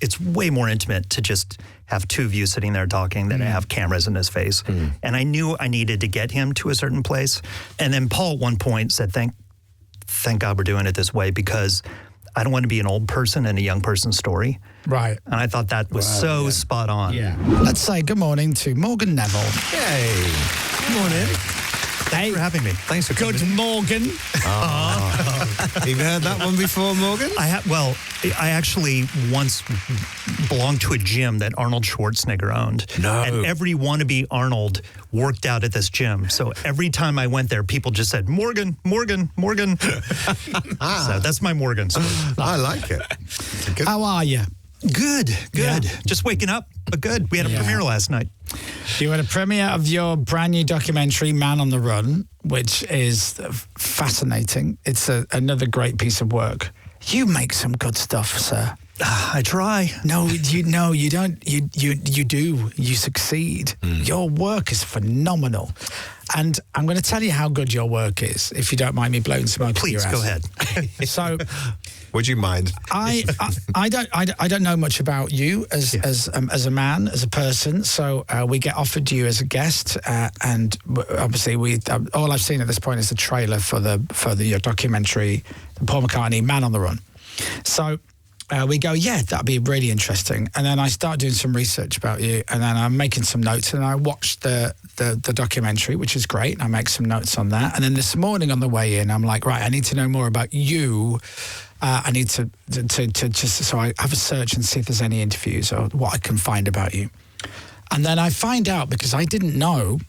it's way more intimate to just have two of you sitting there talking than to have cameras in his face. And I knew I needed to get him to a certain place. And then Paul at one point said, thank God we're doing it this way, because I don't want to be an old person in a young person's story. Right. And I thought that was spot on. Yeah. Let's say good morning to Morgan Neville. Hey. Good morning. Thanks for having me. Thanks for coming. Good Morgan. You've heard that one before, Morgan? I actually once belonged to a gym that Arnold Schwarzenegger owned. No. And every wannabe Arnold worked out at this gym. So every time I went there, people just said, Morgan, Morgan, Morgan. So that's my Morgan story. I like it. How are you? Good. Yeah. Just waking up, but good. We had a premiere last night. You had a premiere of your brand new documentary, Man on the Run, which is fascinating. It's another great piece of work. You make some good stuff, sir. I try. No, you don't. You do. You succeed. Your work is phenomenal. And I'm going to tell you how good your work is, if you don't mind me blowing smoke up your ass. Please, go ahead. So, would you mind? I don't know much about you as a man, as a person. So we get offered you as a guest, and obviously all I've seen at this point is the trailer for your documentary, Paul McCartney, Man on the Run. So we go, yeah, that'd be really interesting. And then I start doing some research about you, and then I'm making some notes, and I watched the documentary, which is great, and I make some notes on that. And then this morning on the way in, I'm like, right, I need to know more about you. I need to just, so I have a search and see if there's any interviews or what I can find about you. And then I find out, because I didn't know,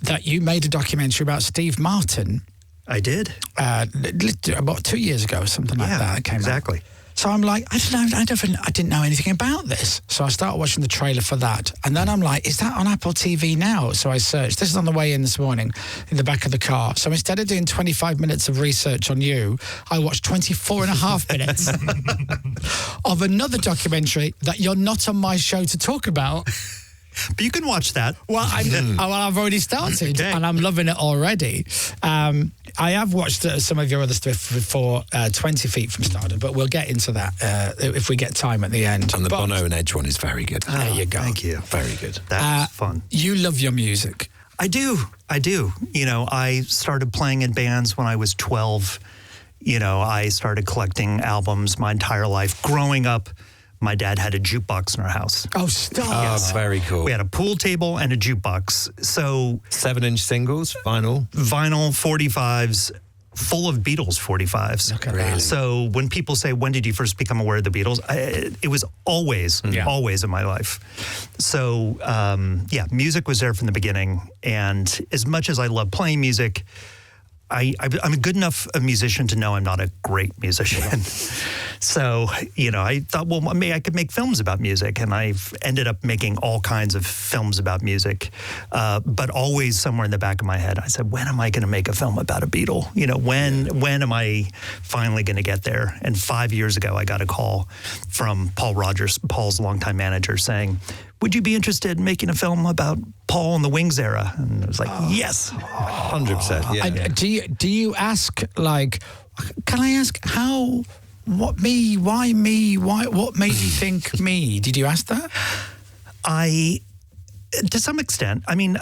that you made a documentary about Steve Martin. I did. About 2 years ago or something like that. It came exactly. out. So I'm like, I didn't know anything about this. So I start watching the trailer for that. And then I'm like, is that on Apple TV now? So I searched. This is on the way in this morning in the back of the car. So instead of doing 25 minutes of research on you, I watched 24 and a half minutes of another documentary that you're not on my show to talk about. But you can watch that. Well, I've already started, and I'm loving it already. I have watched some of your other stuff before, 20 Feet from Stardom, but we'll get into that if we get time at the end. And the Bono and Edge one is very good. There you go. Thank you. Very good. That's fun. You love your music. I do. You know, I started playing in bands when I was 12. You know, I started collecting albums my entire life. Growing up, my dad had a jukebox in our house. Oh, stop. Oh, very cool. We had a pool table and a jukebox. So 7-inch singles, vinyl 45s, full of Beatles 45s. Look at that. So when people say, when did you first become aware of the Beatles? It was always in my life. So, music was there from the beginning. And as much as I love playing music, I'm a good enough a musician to know I'm not a great musician. So, you know, I thought, well, maybe I could make films about music. And I've ended up making all kinds of films about music. But always somewhere in the back of my head, I said, when am I going to make a film about a Beatle? You know, when am I finally going to get there? And 5 years ago, I got a call from Paul Rogers, Paul's longtime manager, saying, would you be interested in making a film about Paul and the Wings era? And I was like, yes. 100%. Yeah. Do you ask, like, can I ask how, what me, why me, what made you think me? Did you ask that? To some extent. I mean,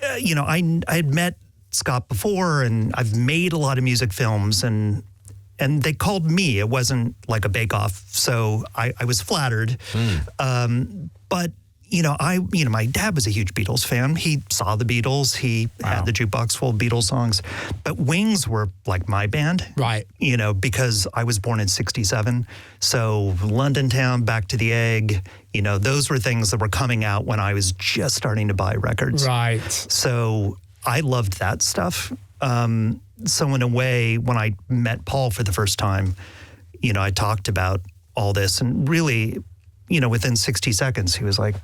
I had met Scott before, and I've made a lot of music films, and they called me. It wasn't like a bake-off, so I was flattered. But my dad was a huge Beatles fan. He saw the Beatles. He had the jukebox full of Beatles songs. But Wings were like my band. Right. You know, because I was born in 67. So London Town, Back to the Egg, you know, those were things that were coming out when I was just starting to buy records. Right. So I loved that stuff. So in a way, when I met Paul for the first time, you know, I talked about all this, and really, you know, within 60 seconds, he was like,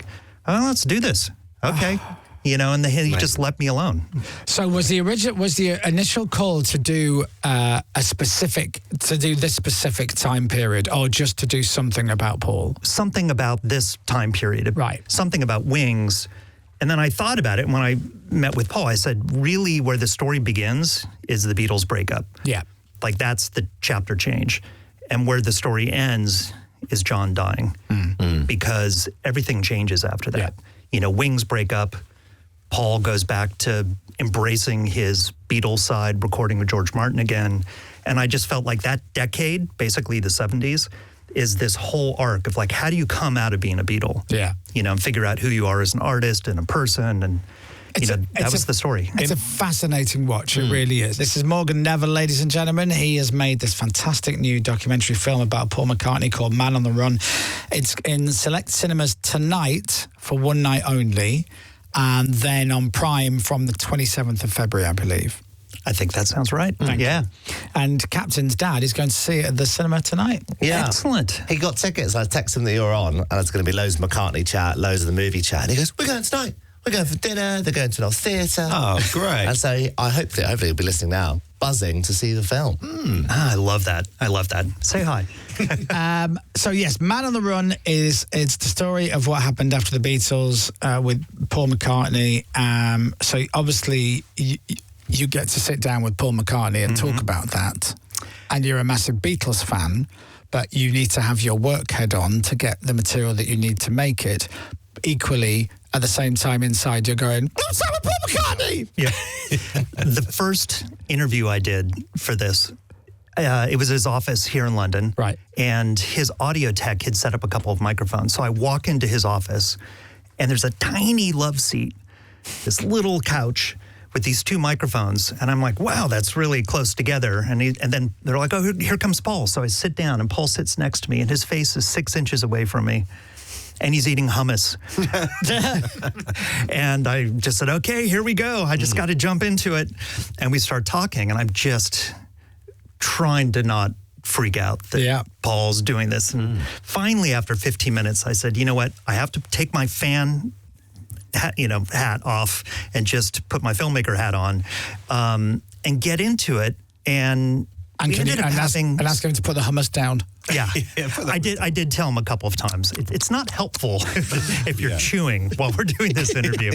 oh, let's do this. Okay. You know, and he just let me alone. So was the initial call to do this specific time period, or just to do something about Paul? Something about this time period. Right. Something about Wings. And then I thought about it. And when I met with Paul, I said, really where the story begins is the Beatles breakup. Yeah. Like that's the chapter change. And where the story ends is John dying. because everything changes after that. Wings break up. Paul goes back to embracing his Beatles side, recording with George Martin again. And I just felt like that decade, basically the 70s, is this whole arc of like, how do you come out of being a Beatle? Yeah. And figure out who you are as an artist and a person. And, that was the story. It's a fascinating watch. It really is. This is Morgan Neville, ladies and gentlemen. He has made this fantastic new documentary film about Paul McCartney called Man on the Run. It's in select cinemas tonight for one night only, and then on Prime from the 27th of February, I believe. I think that sounds right. Thank you. And Captain's dad is going to see it at the cinema tonight. Yeah. Excellent. He got tickets. I texted him that you were on, and it's going to be loads of McCartney chat, loads of the movie chat. And he goes, we're going tonight. We're going for dinner. They're going to an old theatre. Oh, great. And so I hopefully he'll be listening now, buzzing to see the film. I love that. Say hi. So yes, Man on the Run it's the story of what happened after the Beatles with Paul McCartney. So obviously you get to sit down with Paul McCartney and talk about that. And you're a massive Beatles fan, but you need to have your work head on to get the material that you need to make it. Equally, at the same time inside, you're going, let's have a Paul McCartney! Yeah. The first interview I did for this, it was his office here in London. Right. And his audio tech had set up a couple of microphones. So I walk into his office, and there's a tiny love seat, this little couch with these two microphones. And I'm like, wow, that's really close together. And then they're like, oh, here comes Paul. So I sit down, and Paul sits next to me, and his face is 6 inches away from me. And he's eating hummus. And I just said, okay, here we go. I just got to jump into it. And we start talking, and I'm just trying to not freak out that Paul's doing this. And finally, after 15 minutes, I said, you know what? I have to take my fan hat off and just put my filmmaker hat on and get into it. And ask him to put the hummus down. Yeah, I did tell him a couple of times. It's not helpful if you're chewing while we're doing this interview.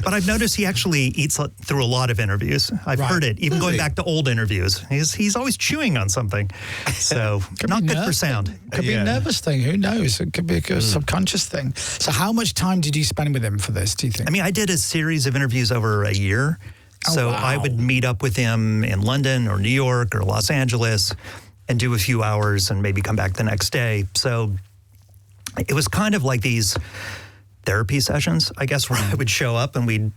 But I've noticed he actually eats through a lot of interviews. I've heard it, even going back to old interviews. He's always chewing on something. So not good for sound. Could be a nervous thing. Who knows? It could be a subconscious thing. So how much time did you spend with him for this, do you think? I mean, I did a series of interviews over a year. So I would meet up with him in London or New York or Los Angeles and do a few hours and maybe come back the next day. So it was kind of like these therapy sessions, I guess, where I would show up and we'd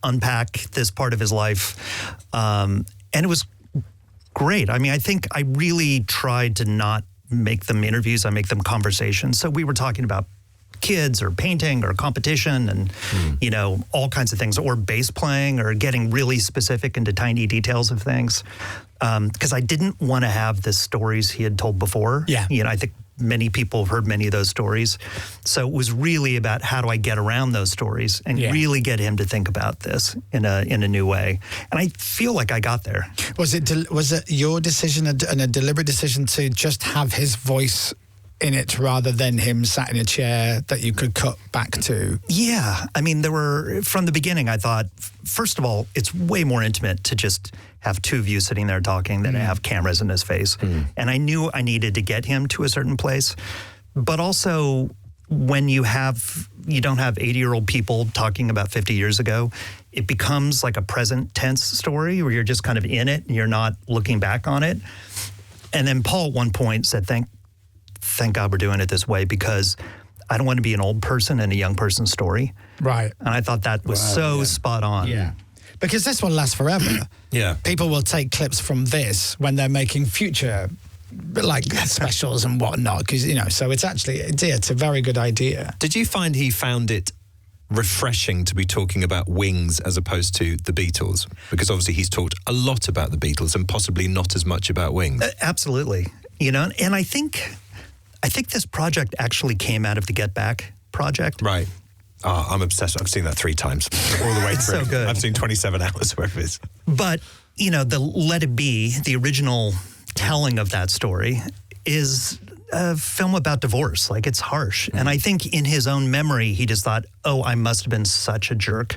unpack this part of his life. And it was great. I mean, I think I really tried to not make them interviews. I make them conversations. So we were talking about kids or painting or competition and, all kinds of things, or bass playing or getting really specific into tiny details of things. Because I didn't want to have the stories he had told before. Yeah. I think many people have heard many of those stories. So it was really about how do I get around those stories and really get him to think about this in a new way. And I feel like I got there. Was it your decision and a deliberate decision to just have his voice in it rather than him sat in a chair that you could cut back to? Yeah. I mean, from the beginning, I thought, first of all, it's way more intimate to just have two of you sitting there talking than to have cameras in his face. And I knew I needed to get him to a certain place. But also, when you don't have 80-year-old people talking about 50 years ago, it becomes like a present tense story where you're just kind of in it and you're not looking back on it. And then Paul at one point said, thank God we're doing it this way, because I don't want to be an old person in a young person's story. Right. And I thought that was spot on. Yeah. Because this one lasts forever. Yeah. People will take clips from this when they're making future specials and whatnot. Because, so it's actually, it's a very good idea. Did you find he found it refreshing to be talking about Wings as opposed to the Beatles? Because obviously he's talked a lot about the Beatles and possibly not as much about Wings. Absolutely. And I think this project actually came out of the Get Back project. Right. Oh, I'm obsessed. I've seen that 3 times all the way through. So good. I've seen 27 hours worth of it. But, the Let It Be, the original telling of that story, is a film about divorce. Like, it's harsh. And I think in his own memory, he just thought, oh, I must have been such a jerk.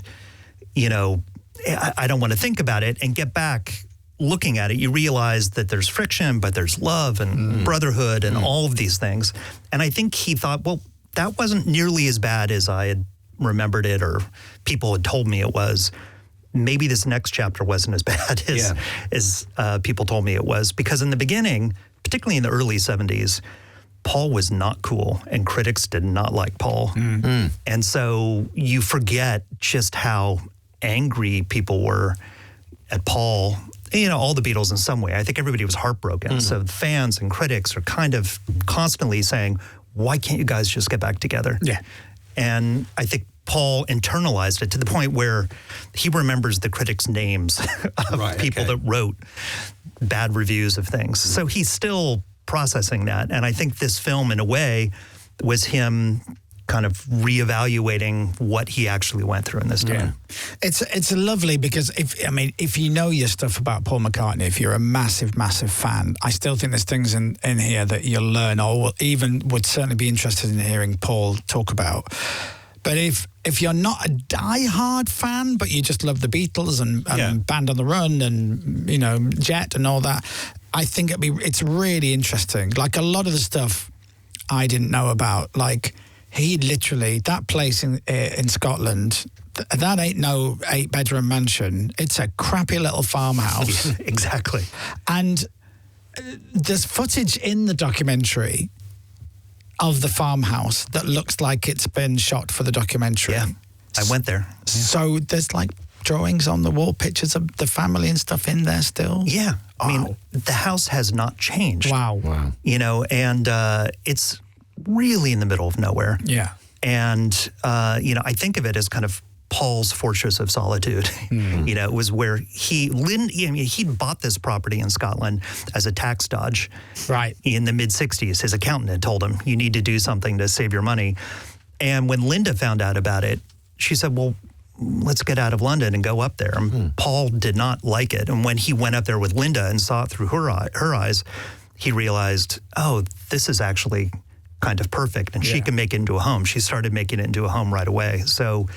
I don't want to think about it. And Get Back, looking at it, you realize that there's friction, but there's love and brotherhood and all of these things. And I think he thought, well, that wasn't nearly as bad as I had remembered it or people had told me it was. Maybe this next chapter wasn't as bad as people told me it was, because in the beginning, particularly in the early 70s, Paul was not cool and critics did not like Paul. And so you forget just how angry people were at Paul. You know, all the Beatles in some way. I think everybody was heartbroken. So fans and critics are kind of constantly saying, why can't you guys just get back together? Yeah. And I think Paul internalized it to the point where he remembers the critics' names of people that wrote bad reviews of things. So he's still processing that. And I think this film, in a way, was him kind of reevaluating what he actually went through in this time. It's lovely because if you know your stuff about Paul McCartney, if you're a massive fan, I still think there's things in here that you'll learn or even would certainly be interested in hearing Paul talk about. But if you're not a die-hard fan, but you just love the Beatles and Band on the Run and, you know, Jet and all that, I think it's really interesting. Like a lot of the stuff I didn't know about, like he literally, that place in Scotland, that ain't no 8-bedroom mansion. It's a crappy little farmhouse. Exactly. And there's footage in the documentary of the farmhouse that looks like it's been shot for the documentary. Yeah, I went there. So there's like drawings on the wall, pictures of the family and stuff in there still? Yeah. I mean, the house has not changed. Wow. You know, and it's really in the middle of nowhere. Yeah. And, you know, I think of it as kind of Paul's fortress of solitude. You know, it was where he bought this property in Scotland as a tax dodge. Right. In the mid-'60s, his accountant had told him, you need to do something to save your money. And when Linda found out about it, she said, well, let's get out of London and go up there. And Paul did not like it. And when he went up there with Linda and saw it through her eyes, he realized, oh, this is actually kind of perfect, and she can make it into a home. She started making it into a home right away. So,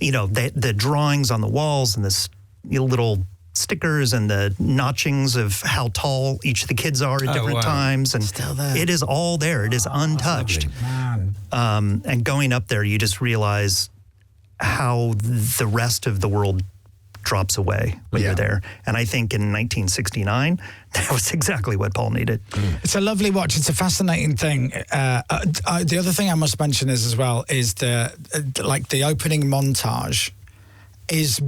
you know, the drawings on the walls and the little stickers and the notchings of how tall each of the kids are at different times, and still there. It is all there. It is untouched. Man. And going up there, you just realize how the rest of the world drops away when you're there. And I think in 1969, that was exactly what Paul needed. It's a lovely watch. It's a fascinating thing. The other thing I must mention is the opening montage is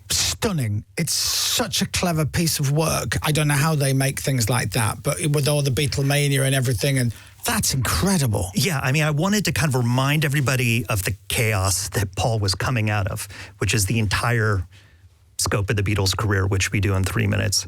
stunning. It's such a clever piece of work. I don't know how they make things like that, but with all the Beatlemania and everything, and that's incredible. Yeah, I mean, I wanted to kind of remind everybody of the chaos that Paul was coming out of, which is the entire scope of the Beatles' career, which we do in 3 minutes.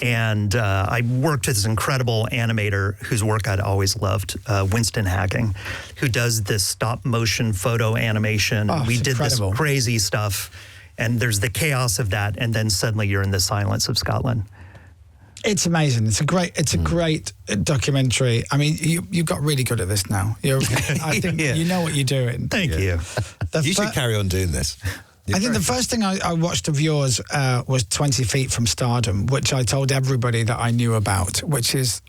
And I worked with this incredible animator whose work I'd always loved, Winston Hacking, who does this stop-motion photo animation. We did incredible. This crazy stuff, and there's the chaos of that, and then suddenly you're in the silence of Scotland. It's amazing. It's a great documentary. I mean, you got really good at this now. I think you know what you're doing. Thank you. You should carry on doing this. I think the first thing I watched of yours was 20 Feet from Stardom, which I told everybody that I knew about, which is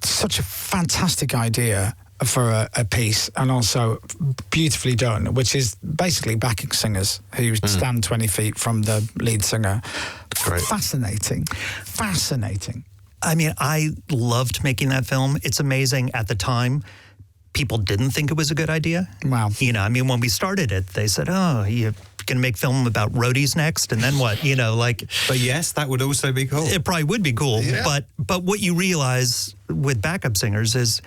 such a fantastic idea for a piece, and also beautifully done, which is basically backing singers who stand 20 feet from the lead singer. Great. Fascinating. I mean, I loved making that film. It's amazing. At the time, people didn't think it was a good idea. Wow. You know, I mean, when we started it, they said, oh, you're going to make film about roadies next, and then what? You know, like... But yes, that would also be cool. It probably would be cool. Yeah. But what you realize with backup singers is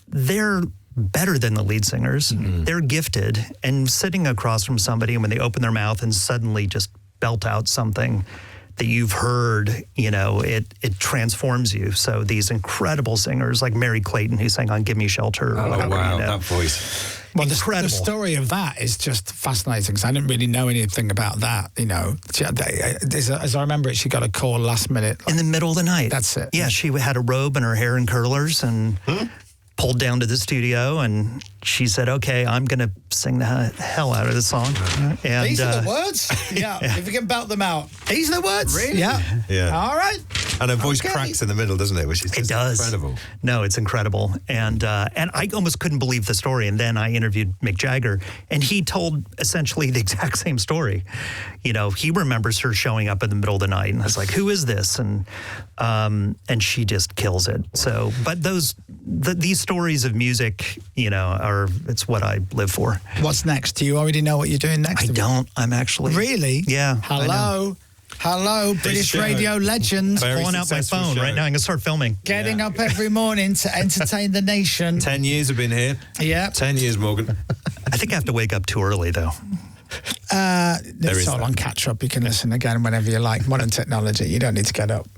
they're better than the lead singers. They're gifted, and sitting across from somebody, and when they open their mouth and suddenly just belt out something that you've heard, you know, it transforms you. So these incredible singers like Mary Clayton, who sang on Give Me Shelter. Oh, whatever, wow, you know. that voice. Well, the story of that is just fascinating, because I didn't really know anything about that, you know. As I remember it, she got a call last minute. In the middle of the night. That's it. Yeah, she had a robe and her hair in curlers and pulled down to the studio, and she said, okay, I'm going to sing the hell out of the song. And, these are the words? Yeah, if you can belt them out. These are the words? Really? Yeah. All right. And her voice cracks in the middle, doesn't it? Which is just incredible. No, it's incredible. And I almost couldn't believe the story. And then I interviewed Mick Jagger, and he told essentially the exact same story. You know, he remembers her showing up in the middle of the night, and I was like, "Who is this?" And she just kills it. So, but these stories of music, you know, it's what I live for. What's next? Do you already know what you're doing next? I don't. I'm actually really. Yeah. Hello, British radio legend. Pulling out my phone right now. I'm going to start filming. Getting up every morning to entertain the nation. 10 years have been here. Yeah. 10 years, Morgan. I think I have to wake up too early, though. It's all on catch up. You can listen again whenever you like. Modern technology. You don't need to get up.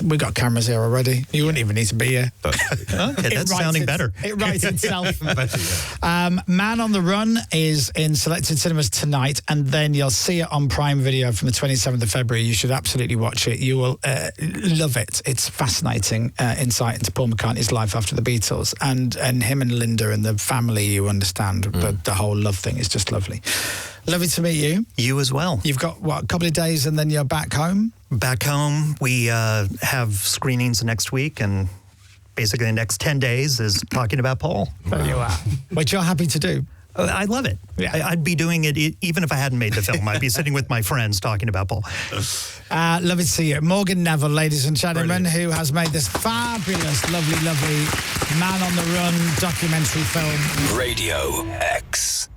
We got cameras here already. You wouldn't even need to be here. Okay, that's sounding better. It writes itself. Man on the Run is in selected cinemas tonight, and then you'll see it on Prime Video from the 27th of February. You should absolutely watch it. You will love it. It's fascinating insight into Paul McCartney's life after the Beatles, and him and Linda and the family. You understand, the whole love thing is just lovely. Lovely to meet you. You as well. You've got, what, a couple of days and then you're back home? Back home. We have screenings next week, and basically the next 10 days is talking about Paul. There you are. Which you're happy to do. I love it. Yeah. I'd be doing it even if I hadn't made the film. I'd be sitting with my friends talking about Paul. Lovely to see you. Morgan Neville, ladies and gentlemen, who has made this fabulous, lovely Man on the Run documentary film. Radio X.